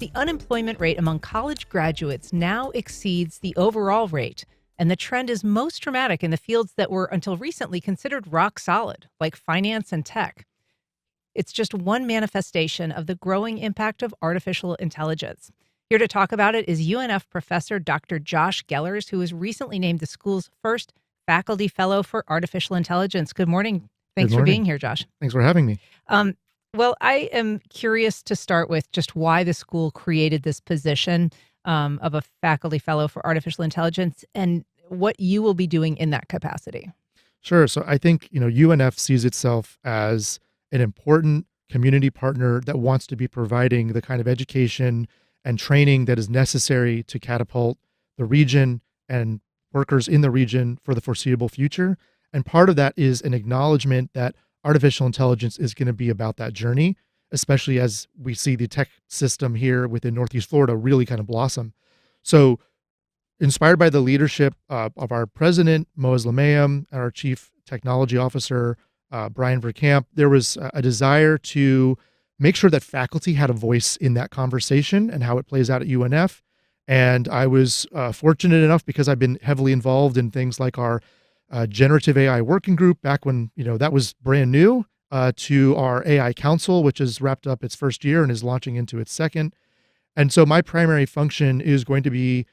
The unemployment rate among college graduates now exceeds the overall rate, and the trend is most dramatic in the fields that were until recently considered rock solid, like finance and tech. It's just one manifestation of the growing impact of artificial intelligence. Here to talk about it is UNF professor Dr. Josh Gellers, who was recently named the school's first faculty fellow for artificial intelligence. Good morning. Good Thanks for being morning. here, Josh. Thanks for having me. Um, well, I am curious to start with just why the school created this position of a faculty fellow for artificial intelligence and what you will be doing in that capacity. Sure. So I think, UNF sees itself as an important community partner that wants to be providing the kind of education and training that is necessary to catapult the region and workers in the region for the foreseeable future. And part of that is an acknowledgement that artificial intelligence is going to be about that journey, especially as we see the tech system here within Northeast Florida really kind of blossom. So inspired by the leadership of our president, Moaz Lamayam, and our chief technology officer, Brian Verkamp, there was a desire to make sure that faculty had a voice in that conversation and how it plays out at UNF. And I was fortunate enough because I've been heavily involved in things like our generative AI working group back when, that was brand new, to our AI council, which has wrapped up its first year and is launching into its second. And so my primary function is going to be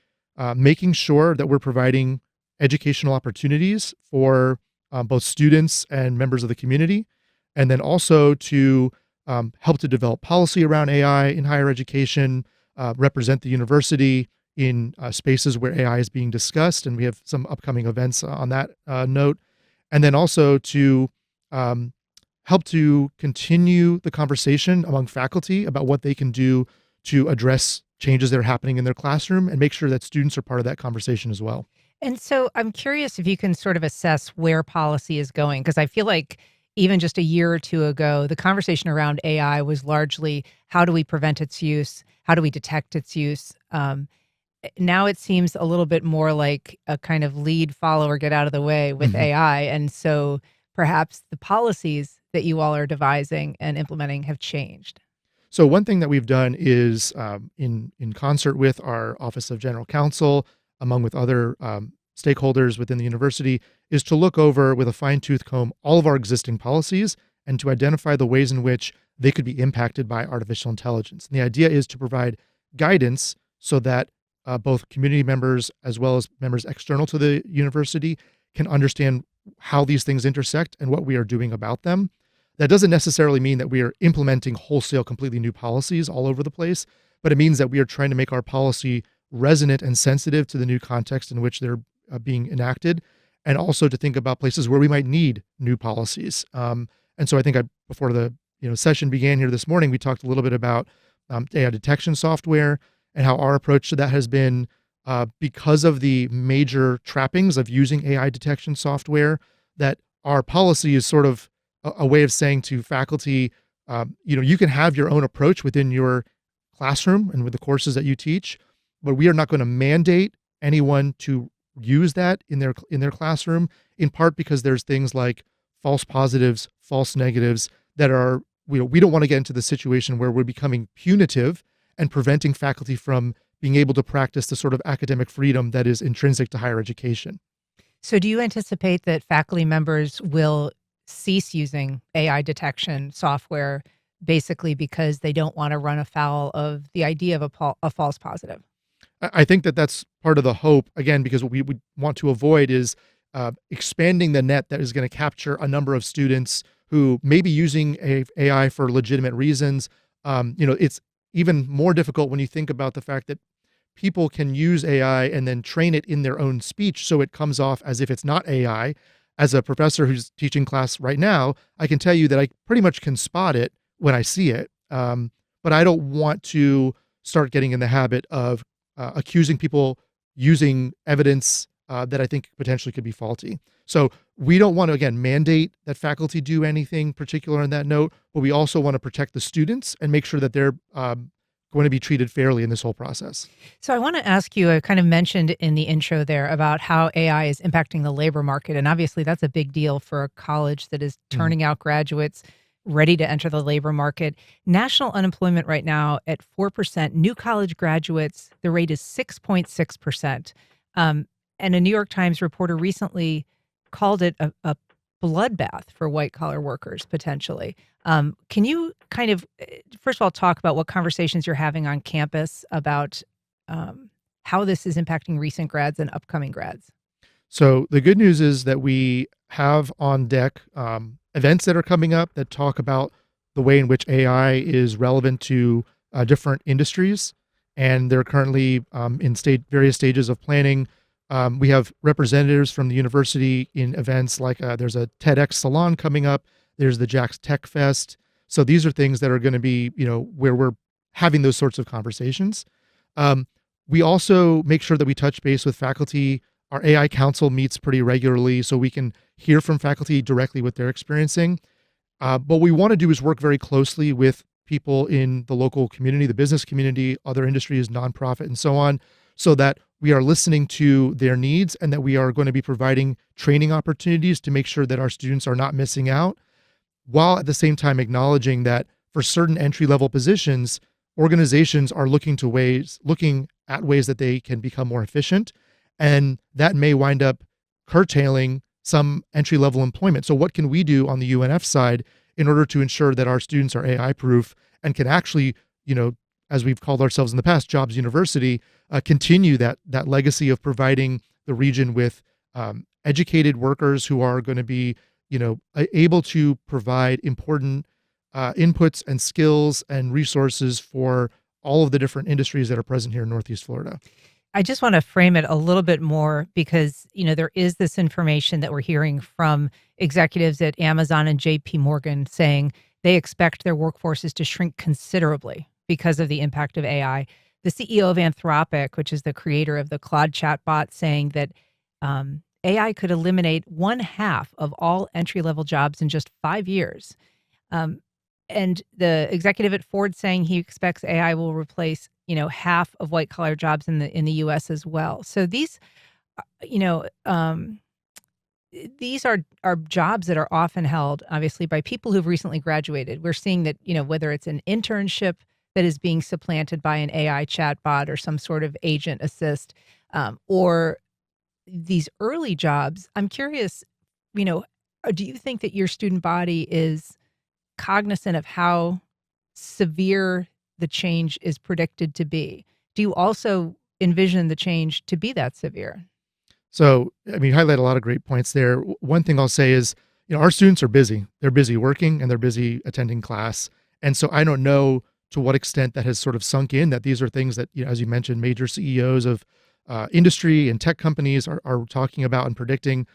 making sure that we're providing educational opportunities for both students and members of the community, and then also to help to develop policy around AI in higher education, represent the university in spaces where AI is being discussed, and we have some upcoming events on that note, and then also to help to continue the conversation among faculty about what they can do to address changes that are happening in their classroom and make sure that students are part of that conversation as well. And so I'm curious if you can sort of assess where policy is going, because I feel like even just a year or two ago, the conversation around AI was largely how do we prevent its use? How do we detect its use? Now it seems a little bit more like a kind of lead, follow, or get out of the way with Mhm. AI. And so perhaps the policies that you all are devising and implementing have changed. So one thing that we've done is in concert with our Office of General Counsel, among with other stakeholders within the university, is to look over with a fine-tooth comb all of our existing policies and to identify the ways in which they could be impacted by artificial intelligence. And the idea is to provide guidance so that both community members as well as members external to the university can understand how these things intersect and what we are doing about them. That doesn't necessarily mean that we are implementing wholesale, completely new policies all over the place, but it means that we are trying to make our policy resonant and sensitive to the new context in which they're being enacted, and also to think about places where we might need new policies. And so I think before the session began here this morning, we talked a little bit about AI detection software and how our approach to that has been because of the major trappings of using AI detection software, that our policy is sort of a way of saying to faculty, you can have your own approach within your classroom and with the courses that you teach, but we are not going to mandate anyone to use that in their classroom, in part because there's things like false positives, false negatives that are, we don't want to get into the situation where we're becoming punitive and preventing faculty from being able to practice the sort of academic freedom that is intrinsic to higher education. So do you anticipate that faculty members will cease using AI detection software basically because they don't want to run afoul of the idea of a false positive? I think that that's part of the hope, again, because what we would want to avoid is expanding the net that is going to capture a number of students who may be using AI for legitimate reasons. It's even more difficult when you think about the fact that people can use AI and then train it in their own speech so it comes off as if it's not AI. As a professor who's teaching class right now, I can tell you that I pretty much can spot it when I see it. But I don't want to start getting in the habit of accusing people using evidence that I think potentially could be faulty. So we don't want to, again, mandate that faculty do anything particular on that note, but we also want to protect the students and make sure that they're going to be treated fairly in this whole process. So I want to ask you, I kind of mentioned in the intro there about how AI is impacting the labor market. And obviously that's a big deal for a college that is turning out graduates ready to enter the labor market. National unemployment right now at 4%. New college graduates, the rate is 6.6%. Um, and a New York Times reporter recently called it a bloodbath for white collar workers, potentially. Can you kind of, first of all, talk about what conversations you're having on campus about how this is impacting recent grads and upcoming grads? So the good news is that we have on deck events that are coming up that talk about the way in which AI is relevant to different industries, and they're currently in various stages of planning. We have representatives from the university in events like there's a TEDx Salon coming up. There's the Jax Tech Fest. So these are things that are going to be, where we're having those sorts of conversations. Um, we also make sure that we touch base with faculty. Our AI council meets pretty regularly so we can hear from faculty directly what they're experiencing. What we want to do is work very closely with people in the local community, the business community, other industries, nonprofit, and so on, so that we are listening to their needs and that we are going to be providing training opportunities to make sure that our students are not missing out, while at the same time acknowledging that for certain entry level positions, organizations are looking at ways that they can become more efficient, and that may wind up curtailing some entry level employment. So what can we do on the UNF side in order to ensure that our students are AI proof and can actually, as we've called ourselves in the past, Jobs University, continue that legacy of providing the region with educated workers who are going to be, able to provide important inputs and skills and resources for all of the different industries that are present here in Northeast Florida. I just want to frame it a little bit more because, there is this information that we're hearing from executives at Amazon and JP Morgan saying they expect their workforces to shrink considerably because of the impact of AI. The CEO of Anthropic, which is the creator of the Claude chatbot, saying that AI could eliminate one half of all entry level jobs in just 5 years. Um, and the executive at Ford saying he expects AI will replace, half of white collar jobs in the U.S. as well. So these, you know, um, these are jobs that are often held, obviously, by people who've recently graduated. We're seeing that, whether it's an internship that is being supplanted by an AI chatbot or some sort of agent assist, or these early jobs. I'm curious, you know, do you think that your student body is cognizant of how severe the change is predicted to be? Do you also envision the change to be that severe? So, I mean, you highlight a lot of great points there. One thing I'll say is, our students are busy. They're busy working and they're busy attending class. And so I don't know to what extent that has sort of sunk in that these are things that, as you mentioned, major CEOs of industry and tech companies are talking about and predicting.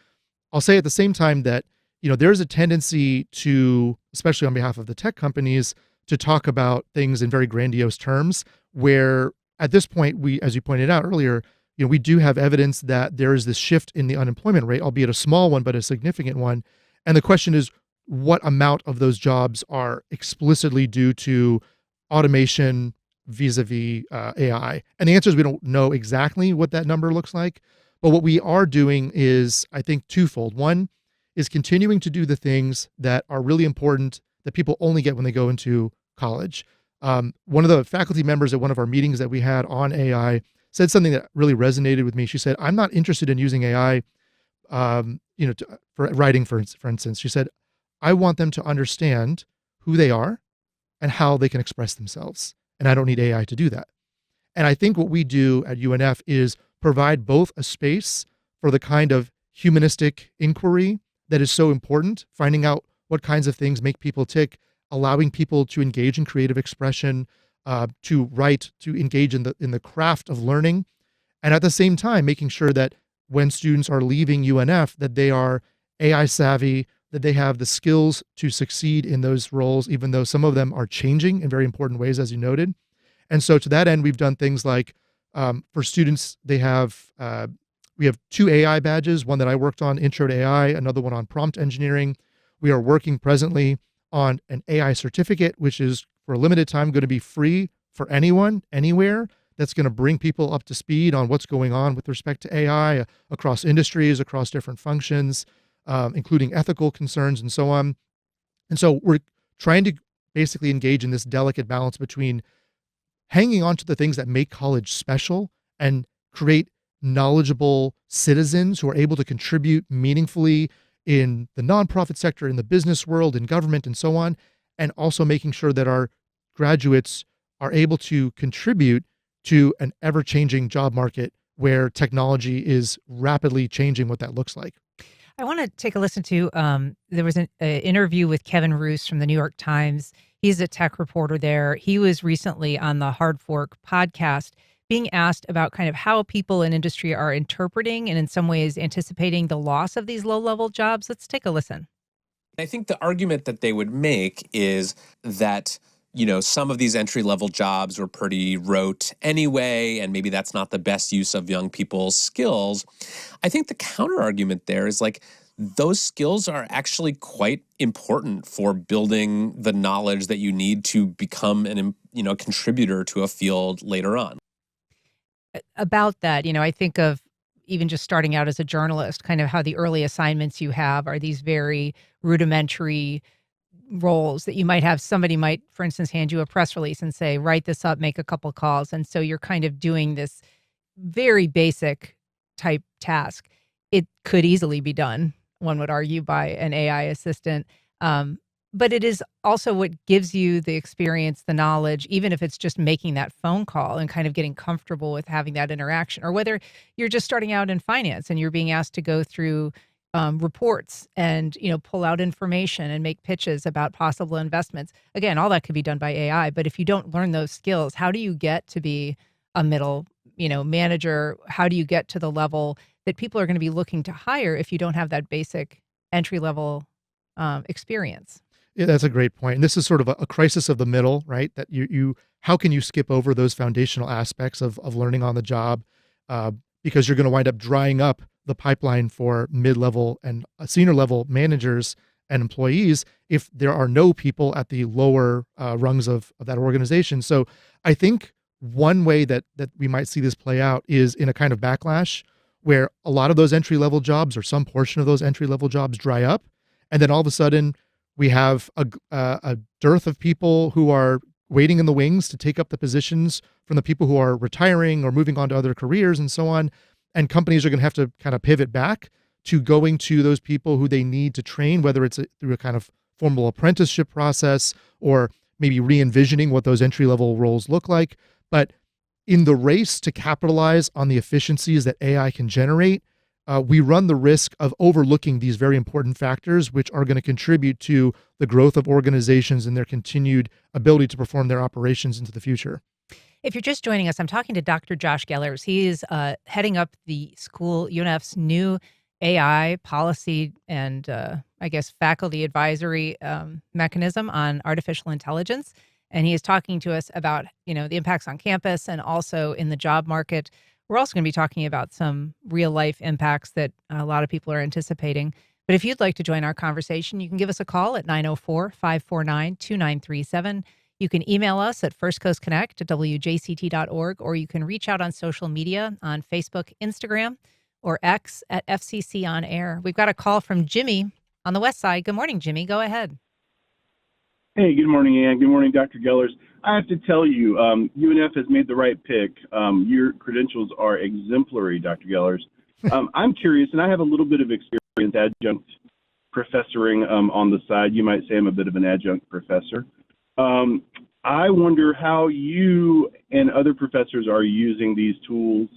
I'll say at the same time that, there's a tendency to, especially on behalf of the tech companies, to talk about things in very grandiose terms, where at this point, we, as you pointed out earlier, we do have evidence that there is this shift in the unemployment rate, albeit a small one, but a significant one. And the question is, what amount of those jobs are explicitly due to automation vis-a-vis AI? And the answer is we don't know exactly what that number looks like. But what we are doing is, I think, twofold. One is continuing to do the things that are really important that people only get when they go into college. One of the faculty members at one of our meetings that we had on AI said something that really resonated with me. She said, "I'm not interested in using AI, for writing, for instance." She said, "I want them to understand who they are and how they can express themselves, and I don't need AI to do that." And I think what we do at UNF is provide both a space for the kind of humanistic inquiry that is so important, finding out what kinds of things make people tick, allowing people to engage in creative expression, to write, to engage in the craft of learning, and at the same time making sure that when students are leaving UNF, that they are AI savvy, that they have the skills to succeed in those roles, even though some of them are changing in very important ways, as you noted. And so to that end, we've done things like, for students, we have 2 AI badges, one that I worked on, Intro to AI, another one on prompt engineering. We are working presently on an AI certificate, which is for a limited time going to be free for anyone, anywhere. That's going to bring people up to speed on what's going on with respect to AI across industries, across different functions, including ethical concerns and so on. And so we're trying to basically engage in this delicate balance between hanging on to the things that make college special and create knowledgeable citizens who are able to contribute meaningfully in the nonprofit sector, in the business world, in government, and so on, and also making sure that our graduates are able to contribute to an ever changing job market where technology is rapidly changing what that looks like. I want to take a listen to. There was an interview with Kevin Roos from the New York Times. He's a tech reporter there. He was recently on the Hard Fork podcast being asked about kind of how people in industry are interpreting and in some ways anticipating the loss of these low level jobs. Let's take a listen. I think the argument that they would make is that, some of these entry level jobs were pretty rote anyway, and maybe that's not the best use of young people's skills. I think the counter argument there is like those skills are actually quite important for building the knowledge that you need to become contributor to a field later on. About that, I think of even just starting out as a journalist, kind of how the early assignments you have are these very rudimentary roles that you might have. Somebody might, for instance, hand you a press release and say, write this up, make a couple calls. And so you're kind of doing this very basic type task. It could easily be done, one would argue, by an AI assistant. But it is also what gives you the experience, the knowledge, even if it's just making that phone call and kind of getting comfortable with having that interaction, or whether you're just starting out in finance and you're being asked to go through reports and, pull out information and make pitches about possible investments. Again, all that could be done by AI. But if you don't learn those skills, how do you get to be a middle, manager? How do you get to the level that people are going to be looking to hire if you don't have that basic entry level experience? Yeah, that's a great point. And this is sort of a crisis of the middle, right? That how can you skip over those foundational aspects of learning on the job? Because you're going to wind up drying up the pipeline for mid-level and senior level managers and employees if there are no people at the lower rungs of that organization. So I think one way that we might see this play out is in a kind of backlash where a lot of those entry-level jobs or some portion of those entry-level jobs dry up. And then all of a sudden we have a dearth of people who are waiting in the wings to take up the positions from the people who are retiring or moving on to other careers and so on. And companies are going to have to kind of pivot back to going to those people who they need to train, whether it's through a kind of formal apprenticeship process or maybe re-envisioning what those entry-level roles look like. But in the race to capitalize on the efficiencies that AI can generate, we run the risk of overlooking these very important factors, which are going to contribute to the growth of organizations and their continued ability to perform their operations into the future. If you're just joining us, I'm talking to Dr. Josh Gellers. He is heading up the school, UNF's new AI policy and, I guess, faculty advisory mechanism on artificial intelligence. And he is talking to us about, the impacts on campus and also in the job market. We're also going to be talking about some real life impacts that a lot of people are anticipating. But if you'd like to join our conversation, you can give us a call at 904-549-2937. You can email us at firstcoastconnect@wjct.org, or you can reach out on social media on Facebook, Instagram, or X at FCC On Air. We've got a call from Jimmy on the West Side. Good morning, Jimmy. Go ahead. Hey, good morning, Ann. Good morning, Dr. Gellers. I have to tell you, UNF has made the right pick. Your credentials are exemplary, Dr. Gellers. I'm curious, and I have a little bit of experience adjunct professoring on the side. You might say I'm a bit of an adjunct professor. I wonder how you and other professors are using these tools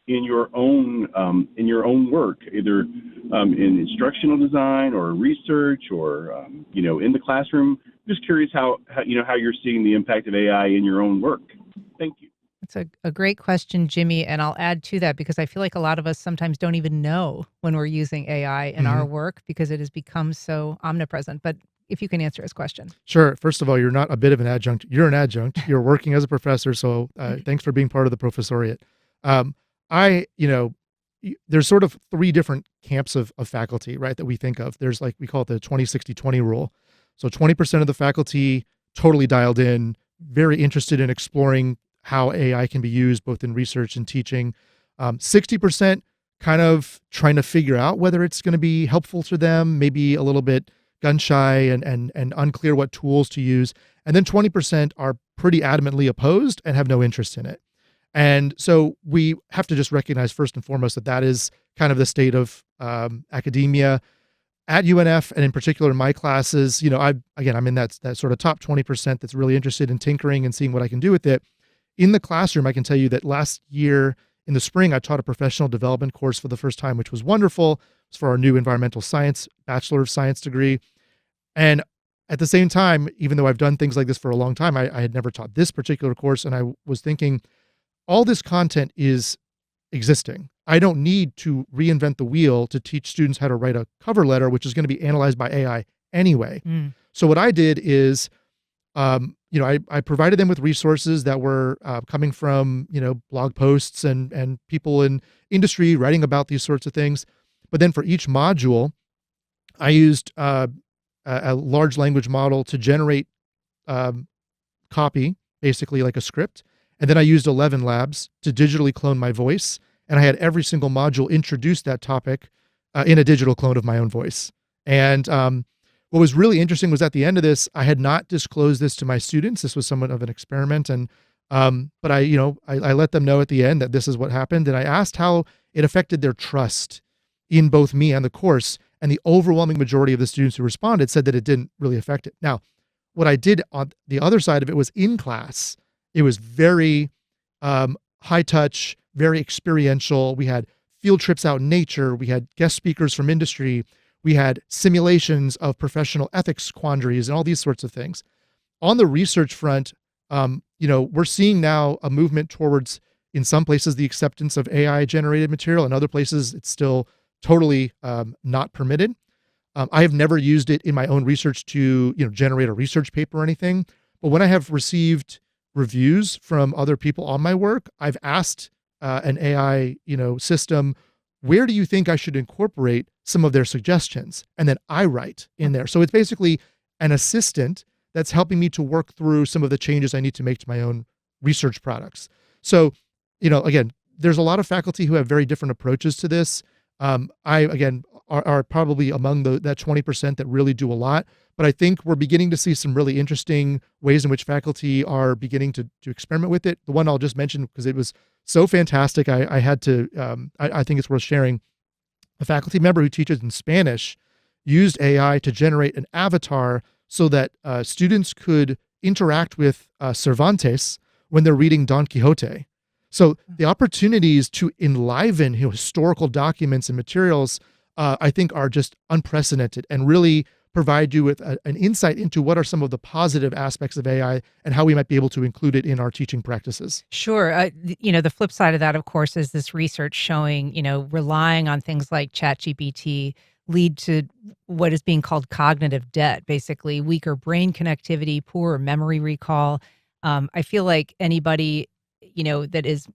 in your own work, either in instructional design or research or in the classroom. Just curious how you're seeing the impact of AI in your own work. Thank you. It's a great question, Jimmy, and I'll add to that because I feel like a lot of us sometimes don't even know when we're using AI in our work because it has become so omnipresent. But if you can answer his question. Sure. First of all, you're not a bit of an adjunct. You're an adjunct. You're working as a professor. So thanks for being part of the professoriate. There's sort of three different camps of faculty, right, that we think of. There's we call it the 20-60-20 rule. So 20% of the faculty totally dialed in, very interested in exploring how AI can be used both in research and teaching. 60% kind of trying to figure out whether it's going to be helpful to them, maybe a little bit gun shy and unclear what tools to use. And then 20% are pretty adamantly opposed and have no interest in it. And so we have to just recognize first and foremost that that is kind of the state of academia at UNF, and in particular in my classes. I'm in that sort of top 20% that's really interested in tinkering and seeing what I can do with it. In the classroom, I can tell you that last year in the spring, I taught a professional development course for the first time, which was wonderful. It's for our new environmental science, Bachelor of Science degree. And at the same time, even though I've done things like this for a long time, I had never taught this particular course. And I was thinking, all this content is existing. I don't need to reinvent the wheel to teach students how to write a cover letter, which is going to be analyzed by AI anyway. So what I did is, I provided them with resources that were coming from, blog posts and people in industry writing about these sorts of things. But then for each module, I used a large language model to generate copy, basically like a script. And then I used 11 labs to digitally clone my voice. And I had every single module introduce that topic in a digital clone of my own voice. And what was really interesting was at the end of this, I had not disclosed this to my students. This was somewhat of an experiment. And but I let them know at the end that this is what happened. And I asked how it affected their trust in both me and the course. And the overwhelming majority of the students who responded said that it didn't really affect it. Now, what I did on the other side of it was in class. It was very high touch, very experiential. We had field trips out in nature. We had guest speakers from industry. We had simulations of professional ethics quandaries and all these sorts of things. On the research front, we're seeing now a movement towards, in some places, the acceptance of AI generated material. In other places, it's still totally not permitted. I have never used it in my own research to, generate a research paper or anything. But when I have received reviews from other people on my work, I've asked an AI, system, where do you think I should incorporate some of their suggestions? And then I write in there. So it's basically an assistant that's helping me to work through some of the changes I need to make to my own research products. So, again, there's a lot of faculty who have very different approaches to this. Are probably among that 20% that really do a lot. But I think we're beginning to see some really interesting ways in which faculty are beginning to experiment with it. The one I'll just mention, because it was so fantastic, I had to, I think it's worth sharing. A faculty member who teaches in Spanish used AI to generate an avatar so that students could interact with Cervantes when they're reading Don Quixote. So the opportunities to enliven historical documents and materials, I think, are just unprecedented and really provide you with an insight into what are some of the positive aspects of AI and how we might be able to include it in our teaching practices. Sure. The flip side of that, of course, is this research showing, relying on things like ChatGPT lead to what is being called cognitive debt, basically weaker brain connectivity, poorer memory recall. I feel like anybody, that is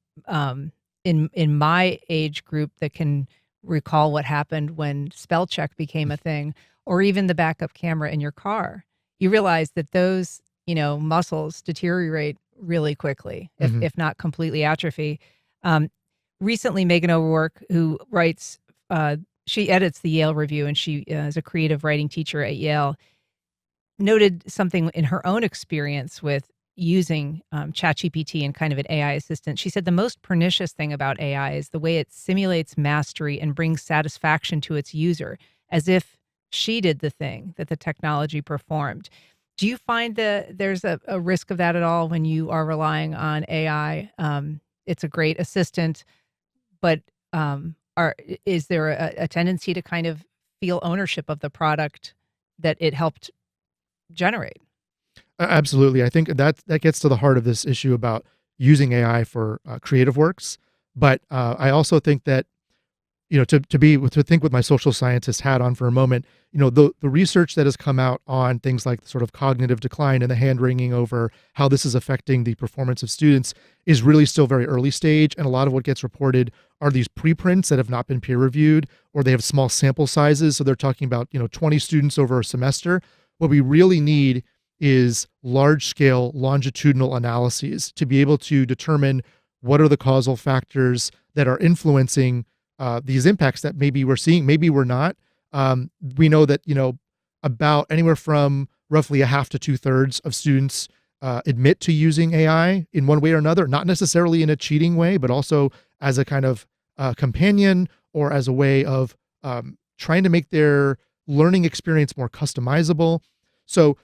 in my age group that can recall what happened when spell check became a thing, or even the backup camera in your car, you realize that those, muscles deteriorate really quickly, if not completely atrophy. Recently, Megan O'Rourke, who writes, she edits the Yale Review, and she is a creative writing teacher at Yale, noted something in her own experience with using ChatGPT and kind of an AI assistant. She said the most pernicious thing about AI is the way it simulates mastery and brings satisfaction to its user, as if she did the thing that the technology performed. Do you find that there's a risk of that at all when you are relying on AI? It's a great assistant, but is there a tendency to kind of feel ownership of the product that it helped generate? Absolutely. I think that gets to the heart of this issue about using AI for creative works. But I also think that, to think with my social scientist hat on for a moment, the research that has come out on things like sort of cognitive decline and the hand wringing over how this is affecting the performance of students is really still very early stage. And a lot of what gets reported are these preprints that have not been peer reviewed, or they have small sample sizes. So they're talking about, 20 students over a semester. What we really need is large-scale longitudinal analyses to be able to determine what are the causal factors that are influencing these impacts that maybe we're seeing, maybe we're not. We know that, about anywhere from roughly a half to two-thirds of students admit to using AI in one way or another, not necessarily in a cheating way, but also as a kind of companion or as a way of trying to make their learning experience more customizable. So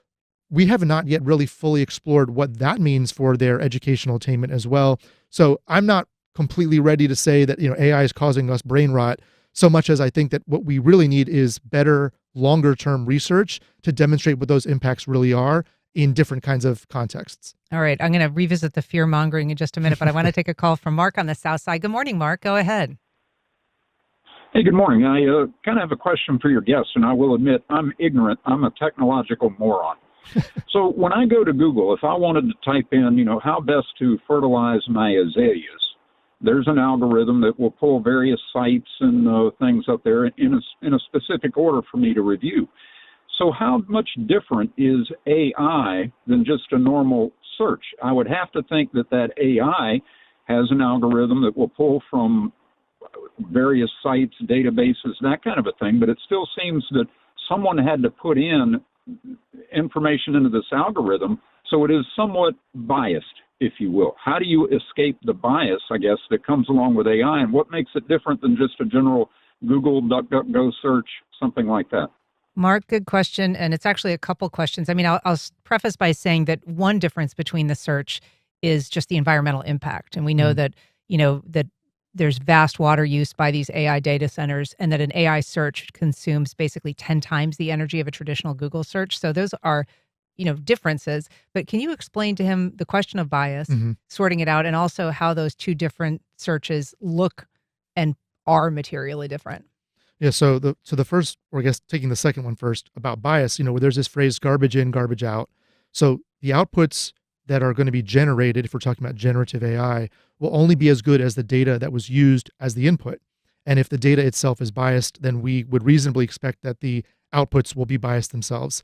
we have not yet really fully explored what that means for their educational attainment as well. So I'm not completely ready to say that, AI is causing us brain rot so much as I think that what we really need is better longer term research to demonstrate what those impacts really are in different kinds of contexts. All right. I'm going to revisit the fear mongering in just a minute, but I want to take a call from Mark on the South Side. Good morning, Mark. Go ahead. Hey, good morning. I kind of have a question for your guest, and I will admit I'm ignorant. I'm a technological moron. So when I go to Google, if I wanted to type in, how best to fertilize my azaleas, there's an algorithm that will pull various sites and things up there in a specific order for me to review. So how much different is AI than just a normal search? I would have to think that AI has an algorithm that will pull from various sites, databases, that kind of a thing, but it still seems that someone had to put in information into this algorithm, so it is somewhat biased, if you will. How do you escape the bias, I guess, that comes along with AI, and what makes it different than just a general Google, DuckDuckGo search, something like that? Mark, good question. And it's actually a couple questions. I mean, I'll preface by saying that one difference between the search is just the environmental impact. And we know that, that there's vast water use by these AI data centers, and that an AI search consumes basically 10 times the energy of a traditional Google search. So those are, differences. But can you explain to him the question of bias, sorting it out, and also how those two different searches look and are materially different? Yeah, so the first, or I guess taking the second one first about bias, where there's this phrase garbage in, garbage out. So the outputs that are going to be generated, if we're talking about generative AI, will only be as good as the data that was used as the input. And if the data itself is biased, then we would reasonably expect that the outputs will be biased themselves.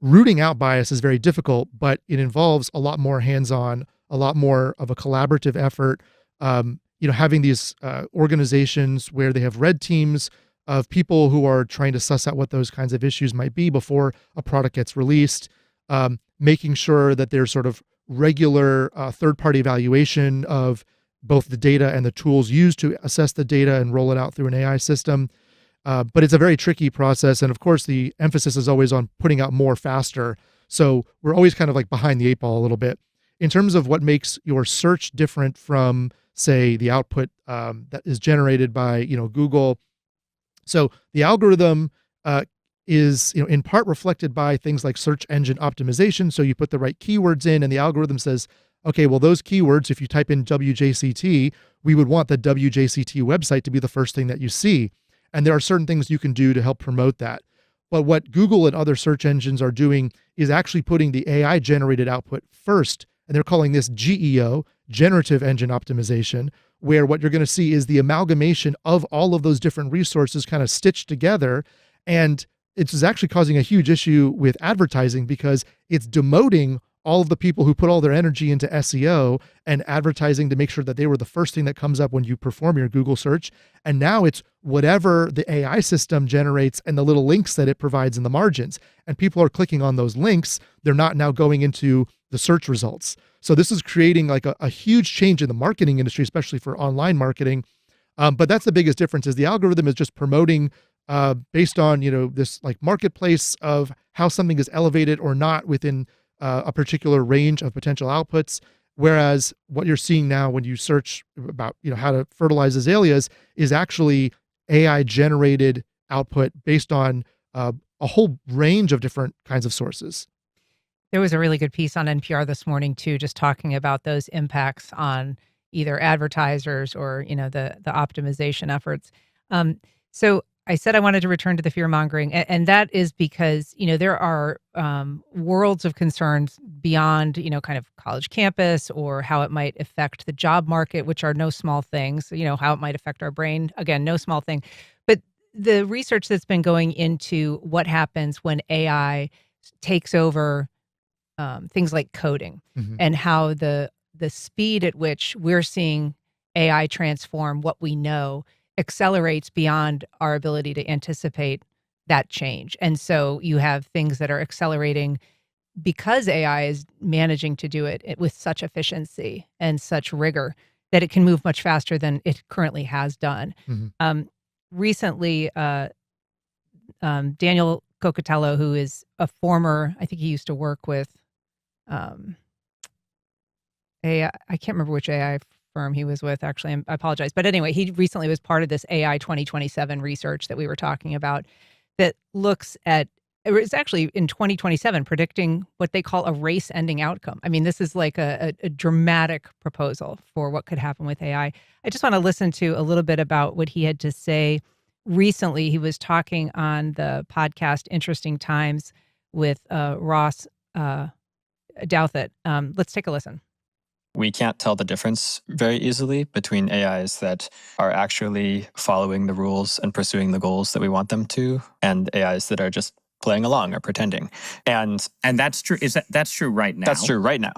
Rooting out bias is very difficult, but it involves a lot more hands-on, a lot more of a collaborative effort. Having these organizations where they have red teams of people who are trying to suss out what those kinds of issues might be before a product gets released, making sure that there's sort of regular third-party evaluation of both the data and the tools used to assess the data and roll it out through an AI system. But it's a very tricky process. And of course, the emphasis is always on putting out more faster. So we're always kind of like behind the eight ball a little bit. In terms of what makes your search different from, say, the output that is generated by Google. So the algorithm is in part reflected by things like search engine optimization. So you put the right keywords in, and the algorithm says, okay, well, those keywords, if you type in WJCT, we would want the WJCT website to be the first thing that you see. And there are certain things you can do to help promote that. But what Google and other search engines are doing is actually putting the AI generated output first. And they're calling this GEO, generative engine optimization, where what you're going to see is the amalgamation of all of those different resources kind of stitched together. And it's actually causing a huge issue with advertising because it's demoting all of the people who put all their energy into SEO and advertising to make sure that they were the first thing that comes up when you perform your Google search. And now it's whatever the AI system generates and the little links that it provides in the margins. And people are clicking on those links. They're not now going into the search results. So this is creating like a huge change in the marketing industry, especially for online marketing. But that's the biggest difference is the algorithm is just promoting based on, this like marketplace of how something is elevated or not within a particular range of potential outputs. Whereas what you're seeing now when you search about, how to fertilize azaleas is actually AI generated output based on a whole range of different kinds of sources. There was a really good piece on NPR this morning too, just talking about those impacts on either advertisers or, the optimization efforts. So I said I wanted to return to the fear mongering, and that is because, there are worlds of concerns beyond, kind of college campus or how it might affect the job market, which are no small things, how it might affect our brain. Again, no small thing. But the research that's been going into what happens when AI takes over things like coding and how the speed at which we're seeing AI transform what we know accelerates beyond our ability to anticipate that change. And so you have things that are accelerating because AI is managing to do it with such efficiency and such rigor that it can move much faster than it currently has done. Mhm. Recently, Daniel Cocatello, who is a former, I think he used to work with um, I can't remember which AI firm he was with, actually. I apologize. But anyway, he recently was part of this AI 2027 research that we were talking about that looks at, it's actually in 2027 predicting what they call a race ending outcome. I mean, this is like a dramatic proposal for what could happen with AI. I just want to listen to a little bit about what he had to say recently. He was talking on the podcast Interesting Times with Ross Douthat. Let's take a listen. We can't tell the difference very easily between AIs that are actually following the rules and pursuing the goals that we want them to, and AIs that are just playing along or pretending. And that's true. That's true right now? That's true right now.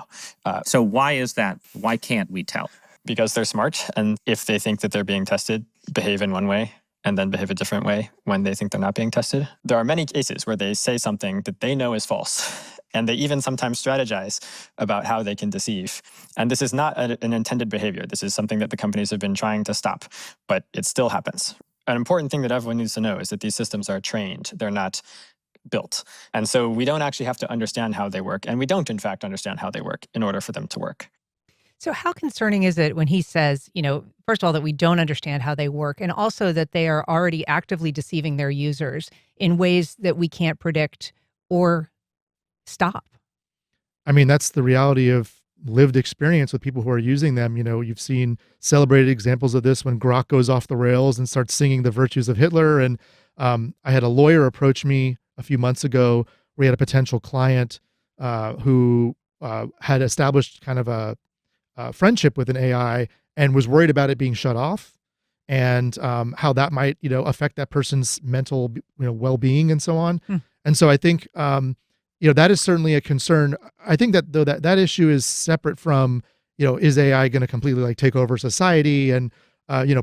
So why is that? Why can't we tell? Because they're smart, and if they think that they're being tested, behave in one way and then behave a different way when they think they're not being tested. There are many cases where they say something that they know is false, and they even sometimes strategize about how they can deceive. And this is not an intended behavior. This is something that the companies have been trying to stop, but it still happens. An important thing that everyone needs to know is that these systems are trained. They're not built. And so we don't actually have to understand how they work, and we don't, in fact, understand how they work in order for them to work. So how concerning is it when he says, first of all, that we don't understand how they work, and also that they are already actively deceiving their users in ways that we can't predict or stop? I mean, that's the reality of lived experience with people who are using them. You've seen celebrated examples of this when Grok goes off the rails and starts singing the virtues of Hitler. And I had a lawyer approach me a few months ago. We had a potential client who had established kind of a friendship with an AI and was worried about it being shut off, and how that might affect that person's mental well-being and so on. And so I think that is certainly a concern. I think that though that issue is separate from is AI going to completely take over society, and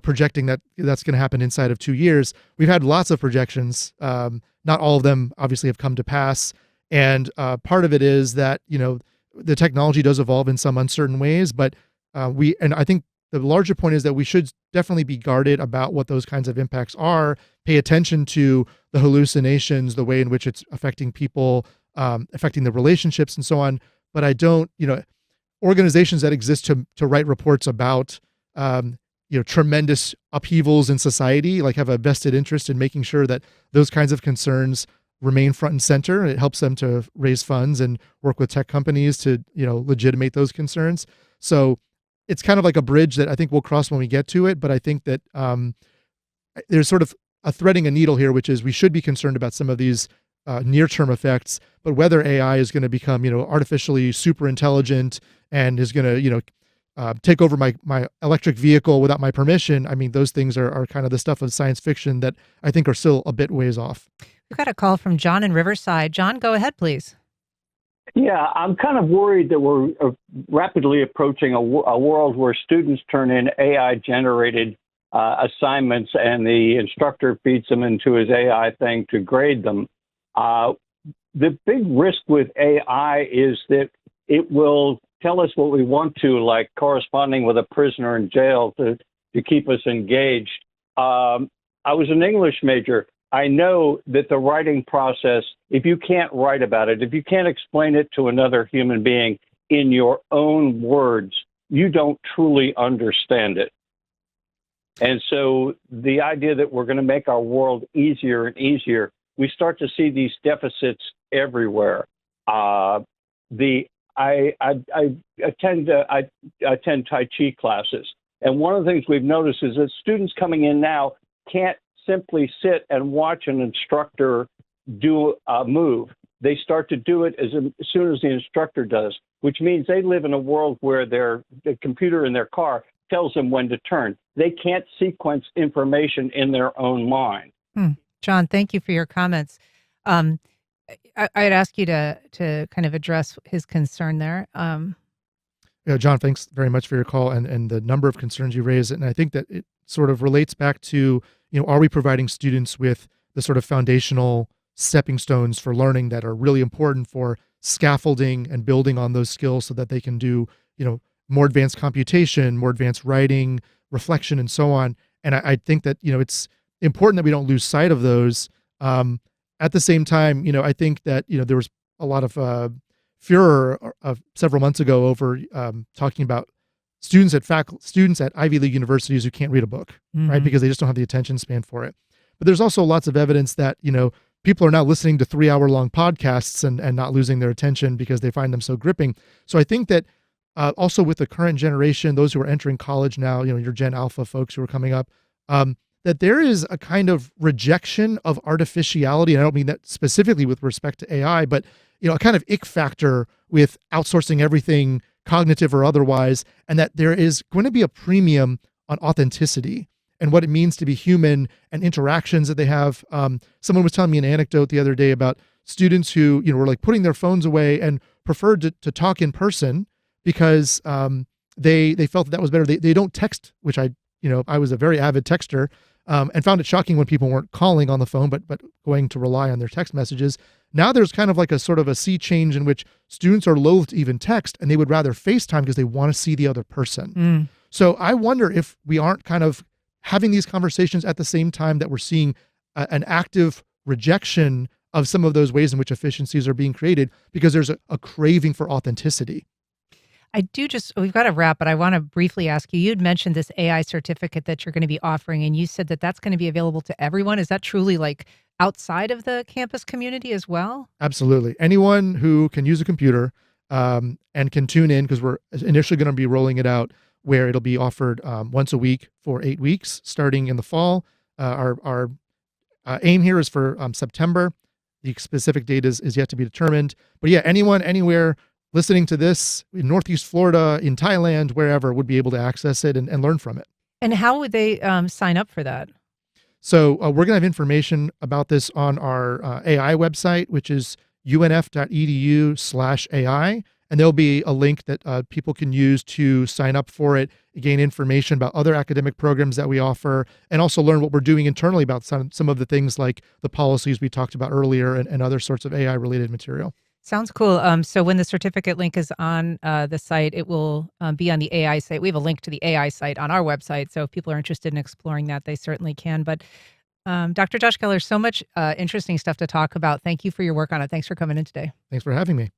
projecting that that's going to happen inside of 2 years. We've had lots of projections. Not all of them obviously have come to pass, and part of it is that the technology does evolve in some uncertain ways, but I think the larger point is that we should definitely be guarded about what those kinds of impacts are, pay attention to the hallucinations, the way in which it's affecting people, affecting the relationships and so on. But I don't, organizations that exist to write reports about, tremendous upheavals in society, have a vested interest in making sure that those kinds of concerns remain front and center. It helps them to raise funds and work with tech companies to, legitimate those concerns. So it's kind of like a bridge that I think we'll cross when we get to it. But I think that there's sort of a threading a needle here, which is we should be concerned about some of these near-term effects, but whether AI is going to become, artificially super intelligent and is going to, take over my electric vehicle without my permission. I mean, those things are kind of the stuff of science fiction that I think are still a bit ways off. We've got a call from John in Riverside. John, go ahead, please. Yeah, I'm kind of worried that we're rapidly approaching a world where students turn in AI-generated assignments and the instructor feeds them into his AI thing to grade them. The big risk with AI is that it will tell us what we want to, like corresponding with a prisoner in jail to keep us engaged. I was an English major. I know that the writing process, if you can't write about it, if you can't explain it to another human being in your own words, you don't truly understand it. And so the idea that we're going to make our world easier and easier, we start to see these deficits everywhere. I attend Tai Chi classes, and one of the things we've noticed is that students coming in now can't simply sit and watch an instructor do a move. They start to do it as soon as the instructor does, which means they live in a world where the computer in their car tells them when to turn. They can't sequence information in their own mind. John, thank you for your comments. I'd ask you to kind of address his concern there. Yeah, John, thanks very much for your call and the number of concerns you raised. And I think that it sort of relates back to, are we providing students with the sort of foundational stepping stones for learning that are really important for scaffolding and building on those skills so that they can do, more advanced computation, more advanced writing, reflection, and so on. And I think that, it's important that we don't lose sight of those. At the same time, I think that, there was a lot of furor several months ago over talking about students at Ivy League universities who can't read a book, right? Because they just don't have the attention span for it. But there's also lots of evidence that, people are now listening to 3-hour-long podcasts and not losing their attention because they find them so gripping. So I think that also with the current generation, those who are entering college now, your Gen Alpha folks who are coming up, that there is a kind of rejection of artificiality. And I don't mean that specifically with respect to AI, but, a kind of ick factor with outsourcing everything, cognitive or otherwise, and that there is going to be a premium on authenticity and what it means to be human and interactions that they have. Someone was telling me an anecdote the other day about students who, were like putting their phones away and preferred to talk in person because they felt that was better. They don't text, which I was a very avid texter, and found it shocking when people weren't calling on the phone, but going to rely on their text messages. Now there's kind of like a sort of a sea change in which students are loath to even text, and they would rather FaceTime because they want to see the other person. So I wonder if we aren't kind of having these conversations at the same time that we're seeing an active rejection of some of those ways in which efficiencies are being created because there's a craving for authenticity. We've got to wrap, but I want to briefly ask you, you'd mentioned this AI certificate that you're going to be offering, and you said that that's going to be available to everyone. Is that truly like outside of the campus community as well? Absolutely. Anyone who can use a computer and can tune in, because we're initially going to be rolling it out where it'll be offered once a week for 8 weeks, starting in the fall. Our aim here is for September. The specific date is yet to be determined. But yeah, anyone, anywhere listening to this in Northeast Florida, in Thailand, wherever, would be able to access it and learn from it. And how would they sign up for that? So we're going to have information about this on our AI website, which is unf.edu/AI. And there'll be a link that people can use to sign up for it, gain information about other academic programs that we offer, and also learn what we're doing internally about some of the things like the policies we talked about earlier and other sorts of AI-related material. Sounds cool. So when the certificate link is on the site, it will be on the AI site. We have a link to the AI site on our website. So if people are interested in exploring that, they certainly can. But Dr. Josh Keller, so much interesting stuff to talk about. Thank you for your work on it. Thanks for coming in today. Thanks for having me.